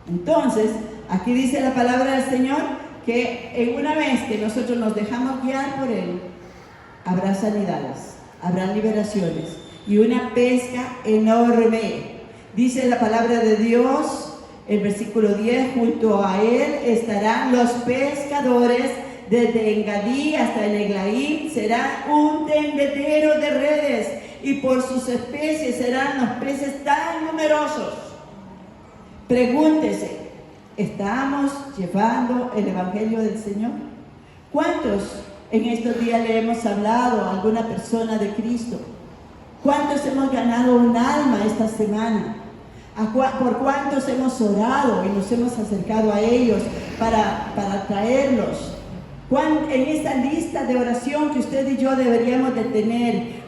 Entonces, aquí dice la palabra del Señor que en una vez que nosotros nos dejamos guiar por Él, habrá sanidades, habrá liberaciones y una pesca enorme. Dice la palabra de Dios, el versículo 10: junto a Él estarán los pescadores, desde Engadí hasta el Eglaim será un tendedero de redes, y por sus especies serán los peces tan numerosos. Pregúntese, ¿Estamos llevando el Evangelio del Señor? ¿Cuántos en estos días le hemos hablado a alguna persona de Cristo? ¿Cuántos hemos ganado un alma esta semana? ¿Por cuántos hemos orado y nos hemos acercado a ellos para traerlos? En esta lista de oración que usted y yo deberíamos de tener,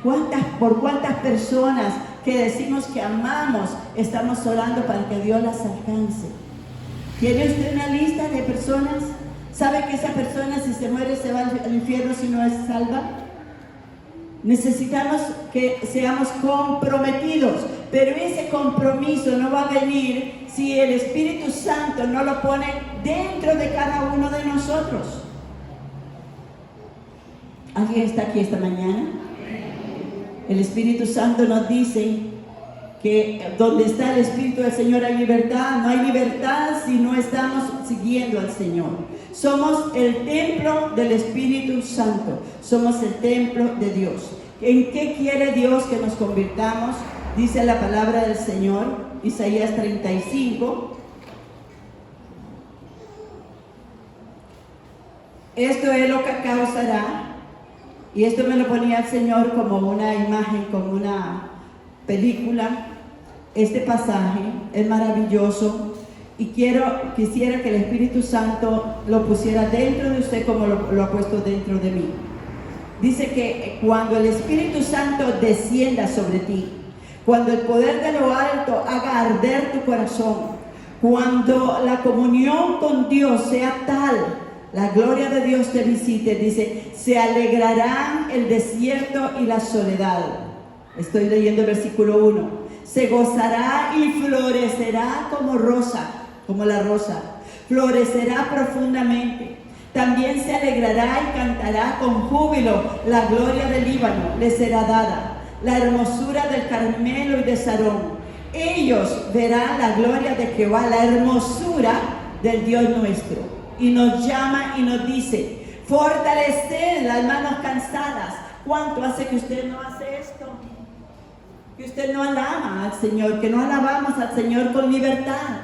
¿por cuántas personas que decimos que amamos estamos orando para que Dios las alcance? ¿Tiene usted una lista de personas? ¿Sabe que esa persona, si se muere, se va al infierno si no es salva? Necesitamos que seamos comprometidos, pero ese compromiso no va a venir si el Espíritu Santo no lo pone dentro de cada uno de nosotros. ¿Alguien está aquí esta mañana? El Espíritu Santo nos dice que donde está el Espíritu del Señor hay libertad. No hay libertad si no estamos siguiendo al Señor. Somos el templo del Espíritu Santo. Somos el templo de Dios. ¿En qué quiere Dios que nos convirtamos? Dice la palabra del Señor, Isaías 35. Esto es lo que causará. Y esto me lo ponía el Señor como una imagen, como una película. Este pasaje es maravilloso y quisiera que el Espíritu Santo lo pusiera dentro de usted como lo ha puesto dentro de mí. Dice que cuando el Espíritu Santo descienda sobre ti, cuando el poder de lo alto haga arder tu corazón, cuando la comunión con Dios sea tal, la gloria de Dios te visite, dice, se alegrarán el desierto y la soledad. Estoy leyendo el versículo 1. Se gozará y florecerá como rosa, como la rosa. Florecerá profundamente. También se alegrará y cantará con júbilo. La gloria del Líbano le será dada. La hermosura del Carmelo y de Sarón. Ellos verán la gloria de Jehová, la hermosura del Dios nuestro. Y nos llama y nos dice, fortaleced las manos cansadas. ¿Cuánto hace que usted no hace esto? Que usted no alaba al Señor, que no alabamos al Señor con libertad.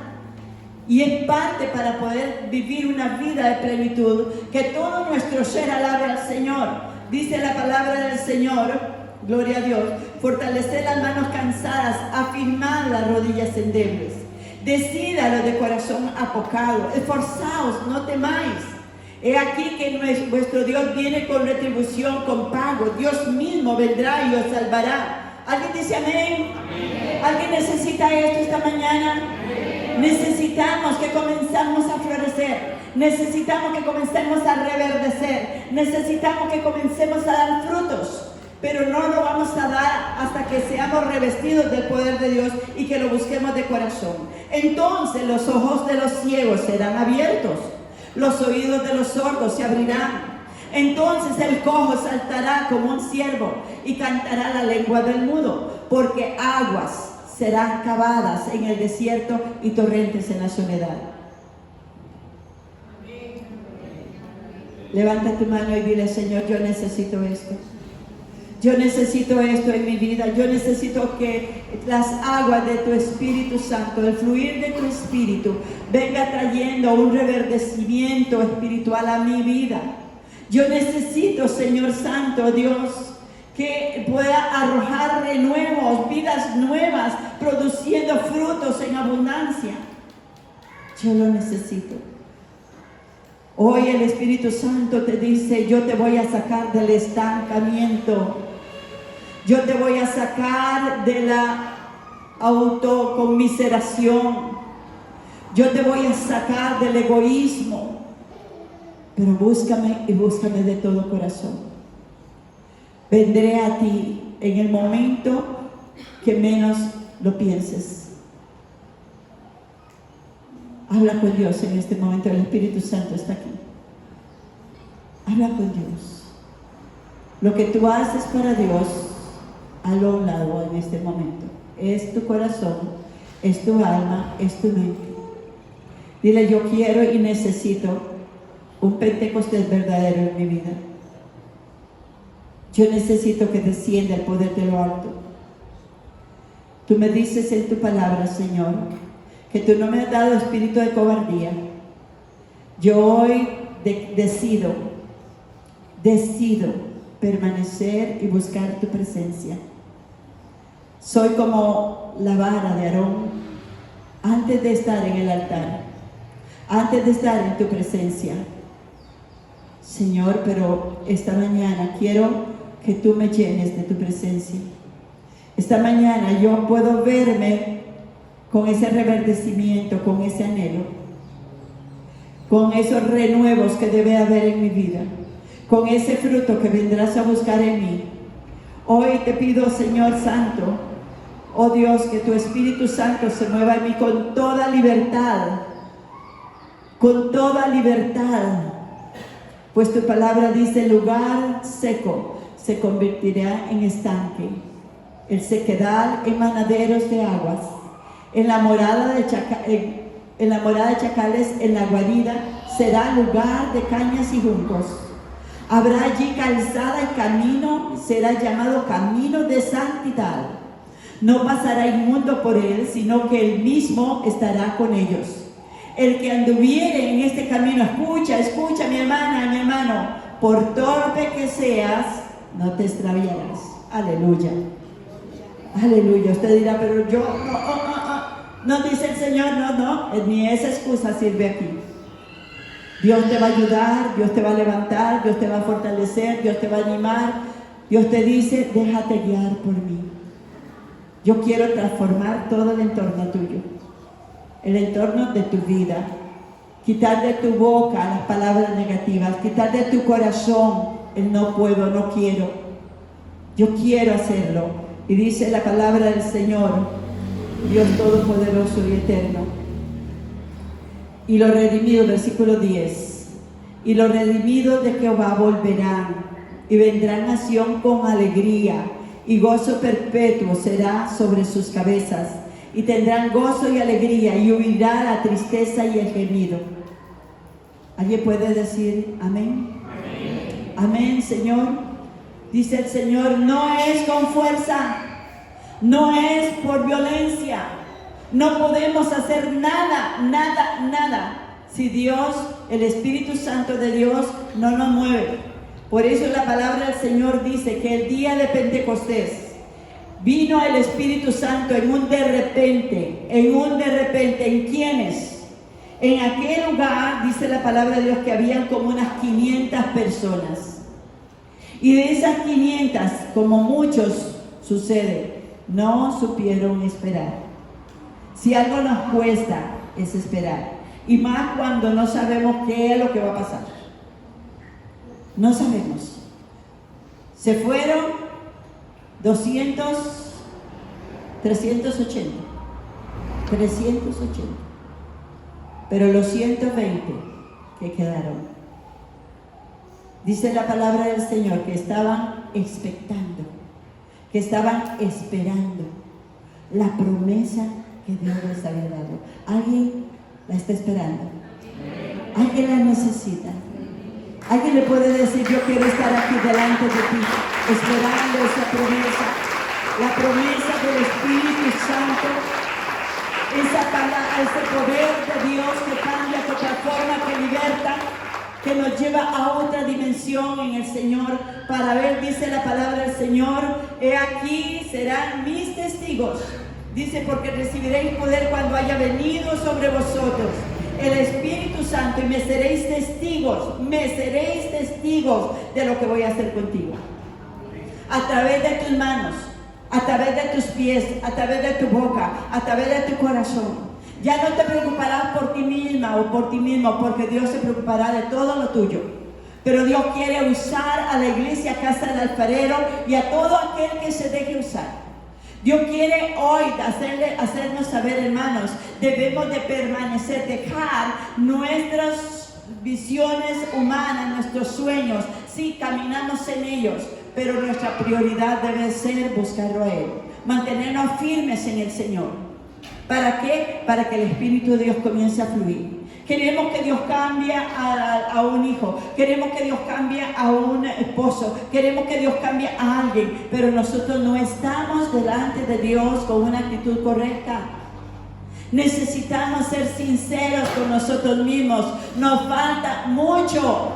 Y es parte para poder vivir una vida de plenitud, que todo nuestro ser alabe al Señor. Dice la palabra del Señor, gloria a Dios, fortaleced las manos cansadas, afirmad las rodillas endebles. Decídalo de corazón apocado, esforzaos, no temáis. He aquí que vuestro Dios viene con retribución, con pago. Dios mismo vendrá y os salvará. ¿Alguien dice amén? Amén. ¿Alguien necesita esto esta mañana? Amén. Necesitamos que comenzamos a florecer. Necesitamos que comencemos a reverdecer. Necesitamos que comencemos a dar frutos. Pero no lo vamos a dar hasta que seamos revestidos del poder de Dios y que lo busquemos de corazón. Entonces los ojos de los ciegos serán abiertos, los oídos de los sordos se abrirán. Entonces el cojo saltará como un ciervo y cantará la lengua del mudo, porque aguas serán cavadas en el desierto y torrentes en la soledad. Levanta tu mano y dile, Señor, yo necesito esto. Yo necesito esto en mi vida. Yo necesito que las aguas de tu Espíritu Santo, el fluir de tu Espíritu, venga trayendo un reverdecimiento espiritual a mi vida. Yo necesito, Señor Santo, Dios, que pueda arrojar renuevos, vidas nuevas, produciendo frutos en abundancia. Yo lo necesito. Hoy el Espíritu Santo te dice, yo te voy a sacar del estancamiento. Yo te voy a sacar de la autoconmiseración. Yo te voy a sacar del egoísmo. Pero búscame y búscame de todo corazón. Vendré a ti en el momento que menos lo pienses. Habla con Dios en este momento. El Espíritu Santo está aquí. Habla con Dios. Lo que tú haces para Dios, hazlo a un lado en este momento. Es tu corazón, es tu alma, es tu mente. Dile, yo quiero y necesito un Pentecostés verdadero en mi vida. Yo necesito que descienda el poder de lo alto. Tú me dices en tu palabra, Señor, que tú no me has dado espíritu de cobardía. Yo hoy decido permanecer y buscar tu presencia. Soy como la vara de Aarón antes de estar en el altar, antes de estar en tu presencia. Señor, pero esta mañana quiero que tú me llenes de tu presencia. Esta mañana yo puedo verme con ese reverdecimiento, con ese anhelo, con esos renuevos que debe haber en mi vida, con ese fruto que vendrás a buscar en mí. Hoy te pido, Señor Santo, oh Dios, que tu Espíritu Santo se mueva en mí con toda libertad, pues tu palabra dice: lugar seco se convertirá en estanque, el sequedal en manaderos de aguas, en la morada de chacales, en la guarida será lugar de cañas y juncos. Habrá allí calzada y camino, será llamado camino de santidad. No pasará inmundo por él, sino que él mismo estará con ellos. El que anduviere en este camino, escucha mi hermana, mi hermano, por torpe que seas, no te extraviarás. Aleluya. Aleluya. Usted dirá, pero yo, no dice el Señor, no, ni esa excusa sirve aquí. Dios te va a ayudar, Dios te va a levantar, Dios te va a fortalecer, Dios te va a animar. Dios te dice: déjate guiar por mí. Yo quiero transformar todo el entorno tuyo, el entorno de tu vida. Quitar de tu boca las palabras negativas, quitar de tu corazón el no puedo, no quiero. Yo quiero hacerlo. Y dice la palabra del Señor, Dios Todopoderoso y Eterno: y los redimidos, versículo 10, y los redimidos de Jehová volverán y vendrán a Sión con alegría, y gozo perpetuo será sobre sus cabezas, y tendrán gozo y alegría, y huirá la tristeza y el gemido. ¿Alguien puede decir amén? Amén, amén, Señor. Dice el Señor: no es con fuerza, no es por violencia. No podemos hacer nada si Dios, el Espíritu Santo de Dios, no nos mueve. Por eso la palabra del Señor dice que el día de Pentecostés vino el Espíritu Santo en un de repente. ¿En quiénes? En aquel lugar dice la palabra de Dios que habían como unas 500 personas. Y de esas 500, como muchos sucede, no supieron esperar. Si algo nos cuesta es esperar, y más cuando no sabemos qué es lo que va a pasar. No sabemos. Se fueron 380, pero los 120 que quedaron, dice la palabra del Señor, que estaban expectando, que estaban esperando la promesa que Dios les había dado. ¿Alguien la está esperando? ¿Alguien la necesita? ¿Alguien le puede decir: yo quiero estar aquí delante de ti, esperando esa promesa, la promesa del Espíritu Santo, esa palabra, ese poder de Dios que cambia, que transforma, que liberta, que nos lleva a otra dimensión en el Señor, para ver, dice la palabra del Señor: he aquí serán mis testigos. Dice: porque recibiréis poder cuando haya venido sobre vosotros el Espíritu Santo, y me seréis testigos de lo que voy a hacer contigo. A través de tus manos, a través de tus pies, a través de tu boca, a través de tu corazón. Ya no te preocuparás por ti misma o por ti mismo, porque Dios se preocupará de todo lo tuyo. Pero Dios quiere usar a la iglesia, casa del alfarero, y a todo aquel que se deje usar. Dios quiere hoy hacernos saber, hermanos, debemos de permanecer, dejar nuestras visiones humanas, nuestros sueños. Sí, caminamos en ellos, pero nuestra prioridad debe ser buscarlo a Él, mantenernos firmes en el Señor. ¿Para qué? Para que el Espíritu de Dios comience a fluir. Queremos que Dios cambie a un hijo, queremos que Dios cambie a un esposo, queremos que Dios cambie a alguien, pero nosotros no estamos delante de Dios con una actitud correcta. Necesitamos ser sinceros con nosotros mismos. Nos falta mucho.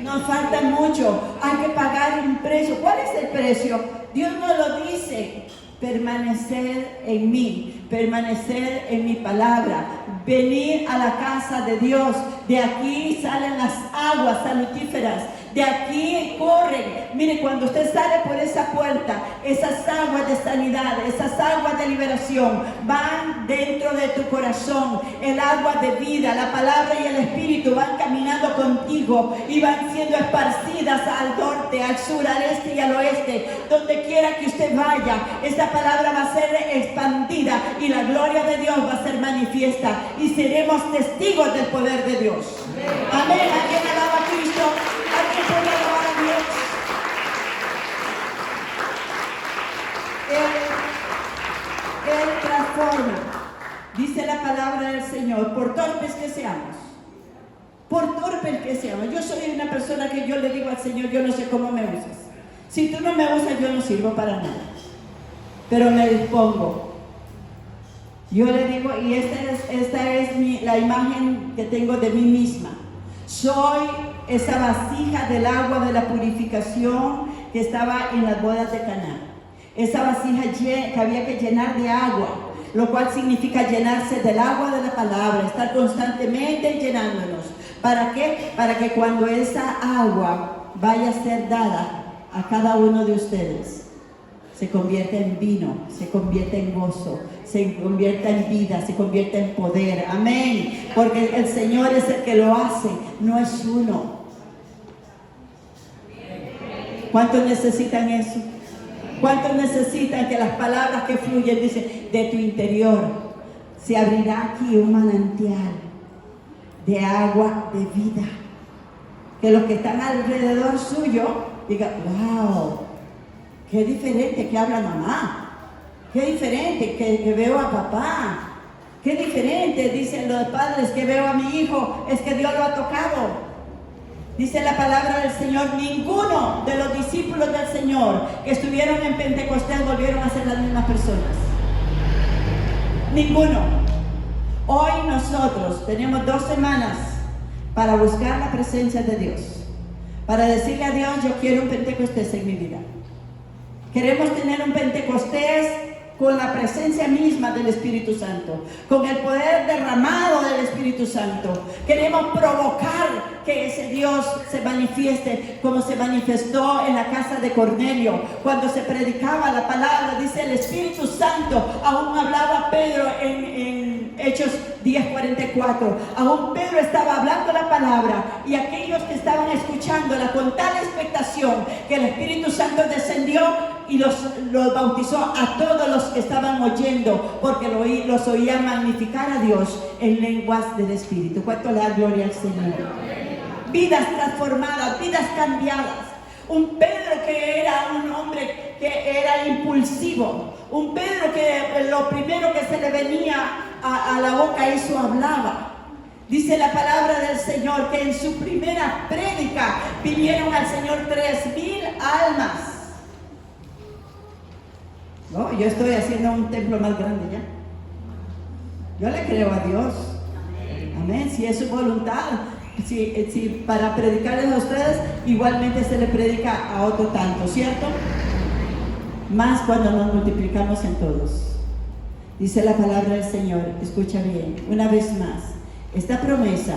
Nos falta mucho. Hay que pagar un precio. ¿Cuál es el precio? Dios nos lo dice. Permanecer en mí, permanecer en mi palabra, venir a la casa de Dios. De aquí salen las aguas salutíferas, de aquí corren. Mire, cuando usted sale por esa puerta, esas aguas de sanidad, esas aguas de liberación van dentro de tu corazón. El agua de vida, la palabra y el espíritu van caminando contigo y van siendo esparcidas al norte, al sur, al este y al oeste. Donde quiera que usted vaya, esta palabra va a ser expandida y la gloria de Dios va a ser manifiesta y seremos testigos del poder de Dios. Amén. ¿Alguien alaba a Cristo? ¿Alguien puede alabar a Dios? Él transforma. Dice la palabra del Señor, por torpes que seamos. Por torpes que seamos. Yo soy una persona que yo le digo al Señor, yo no sé cómo me usas. Si tú no me usas, yo no sirvo para nada. Pero me dispongo. Yo le digo, y esta es la imagen que tengo de mí misma. Soy esa vasija del agua de la purificación que estaba en las bodas de Caná. Esa vasija que había que llenar de agua, lo cual significa llenarse del agua de la palabra, estar constantemente llenándonos. ¿Para qué? Para que cuando esa agua vaya a ser dada a cada uno de ustedes, se convierta en vino, se convierta en gozo, se convierta en vida, se convierta en poder. Amén. Porque el Señor es el que lo hace, no es uno. ¿Cuántos necesitan eso? ¿Cuántos necesitan que las palabras que fluyen, dice, de tu interior, se abrirá aquí un manantial de agua de vida? Que los que están alrededor suyo digan, wow, qué diferente que habla mamá. Qué diferente que veo a papá. Qué diferente, dicen los padres, que veo a mi hijo. Es que Dios lo ha tocado. Dice la palabra del Señor, ninguno de los discípulos del Señor que estuvieron en Pentecostés volvieron a ser las mismas personas. Ninguno. Hoy nosotros tenemos 2 semanas para buscar la presencia de Dios. Para decirle a Dios, yo quiero un Pentecostés en mi vida. Queremos tener un Pentecostés con la presencia misma del Espíritu Santo, con el poder derramado del Espíritu Santo. Queremos provocar que ese Dios se manifieste como se manifestó en la casa de Cornelio. Cuando se predicaba la palabra, dice el Espíritu Santo, aún hablaba Pedro en Hechos 10:44. Aún Pedro estaba hablando la palabra y aquellos que estaban escuchándola con tal expectación que el Espíritu Santo descendió y los bautizó a todos los que estaban oyendo, porque los oían magnificar a Dios en lenguas del Espíritu. ¿Cuánto le da gloria al Señor? Vidas transformadas, vidas cambiadas. Un Pedro que era un hombre que era impulsivo. Un Pedro que lo primero que se le venía a la boca eso hablaba. Dice la palabra del Señor que en su primera prédica vinieron al Señor 3,000 almas. No, yo estoy haciendo un templo más grande ya. Yo le creo a Dios. Amén. Si es su voluntad, si para predicarles a ustedes, igualmente se le predica a otro tanto, ¿cierto? Más cuando nos multiplicamos en todos. Dice la palabra del Señor, escucha bien, una vez más, esta promesa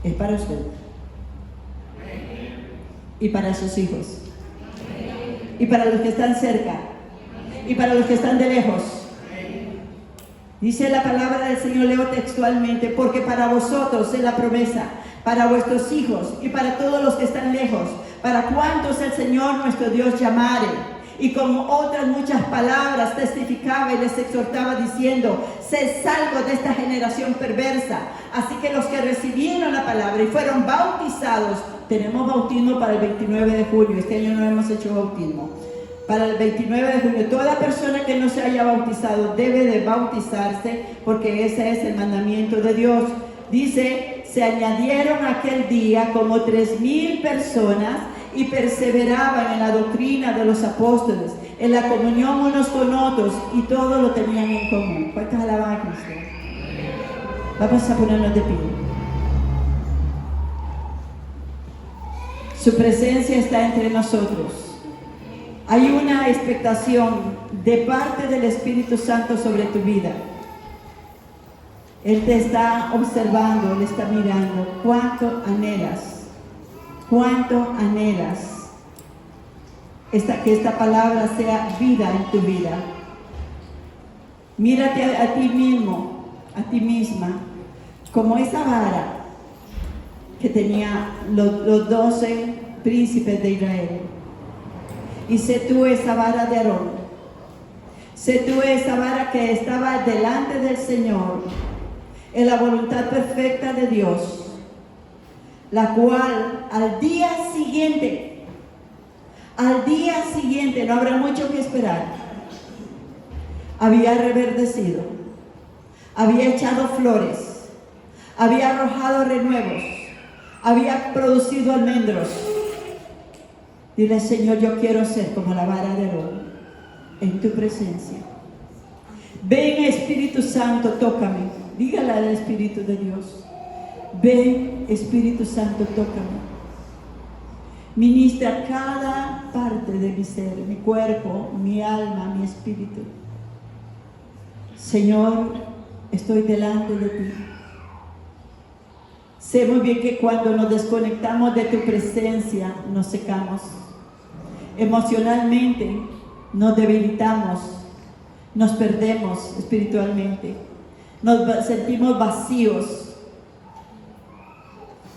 es para usted y para sus hijos y para los que están cerca y para los que están de lejos. Dice la palabra del Señor, leo textualmente, porque para vosotros es la promesa, para vuestros hijos y para todos los que están lejos, para cuantos el Señor nuestro Dios llamare. Y con otras muchas palabras testificaba y les exhortaba diciendo, sed salvos de esta generación perversa. Así que los que recibieron la palabra y fueron bautizados, tenemos bautismo para el 29 de junio, este año no hemos hecho bautismo. Para el 29 de junio, toda persona que no se haya bautizado debe de bautizarse, porque ese es el mandamiento de Dios. Dice, se añadieron aquel día como 3,000 personas y perseveraban en la doctrina de los apóstoles, en la comunión unos con otros, y todo lo tenían en común. ¿Cuántas alaban a Cristo? Vamos a ponernos de pie. Su presencia está entre nosotros. Hay una expectación de parte del Espíritu Santo sobre tu vida. Él te está observando, Él está mirando. ¿Cuánto anhelas? ¿Cuánto anhelas que esta palabra sea vida en tu vida? Mírate a ti mismo, a ti misma, como esa vara que tenía los 12 príncipes de Israel. Y sé tú esa vara de Aarón. Sé tú esa vara que estaba delante del Señor, en la voluntad perfecta de Dios, la cual al día siguiente, no habrá mucho que esperar, había reverdecido, había echado flores, había arrojado renuevos, había producido almendros. Dile: Señor, yo quiero ser como la vara de Aarón en tu presencia. Ven, Espíritu Santo, tócame. Dígale al Espíritu de Dios: ven, Espíritu Santo, tócame. Ministra cada parte de mi ser, mi cuerpo, mi alma, mi espíritu. Señor, estoy delante de ti. Sé muy bien que cuando nos desconectamos de tu presencia, nos secamos. Emocionalmente nos debilitamos, nos perdemos espiritualmente, nos sentimos vacíos.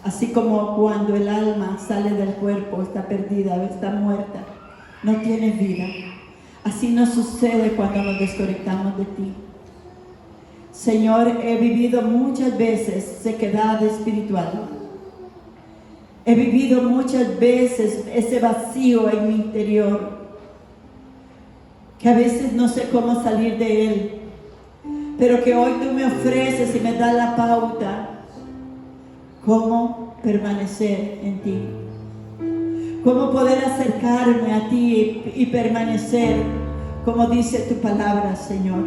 Así como cuando el alma sale del cuerpo, está perdida, está muerta, no tiene vida. Así nos sucede cuando nos desconectamos de ti. Señor, he vivido muchas veces sequedad espiritual. He vivido muchas veces ese vacío en mi interior, que a veces no sé cómo salir de él, pero que hoy tú me ofreces y me das la pauta cómo permanecer en ti, cómo poder acercarme a ti y permanecer como dice tu palabra, Señor.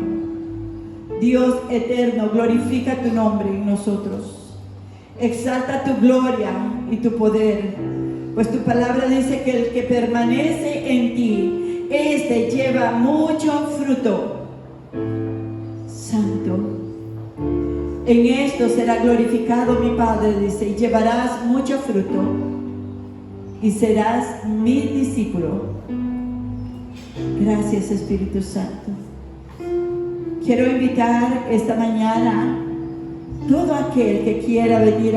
Dios eterno, glorifica tu nombre en nosotros. Exalta tu gloria y tu poder, pues tu palabra dice que el que permanece en ti, este lleva mucho fruto. Santo, en esto será glorificado mi Padre, dice, y llevarás mucho fruto y serás mi discípulo. Gracias, Espíritu Santo. Quiero invitar esta mañana todo aquel que quiera venir a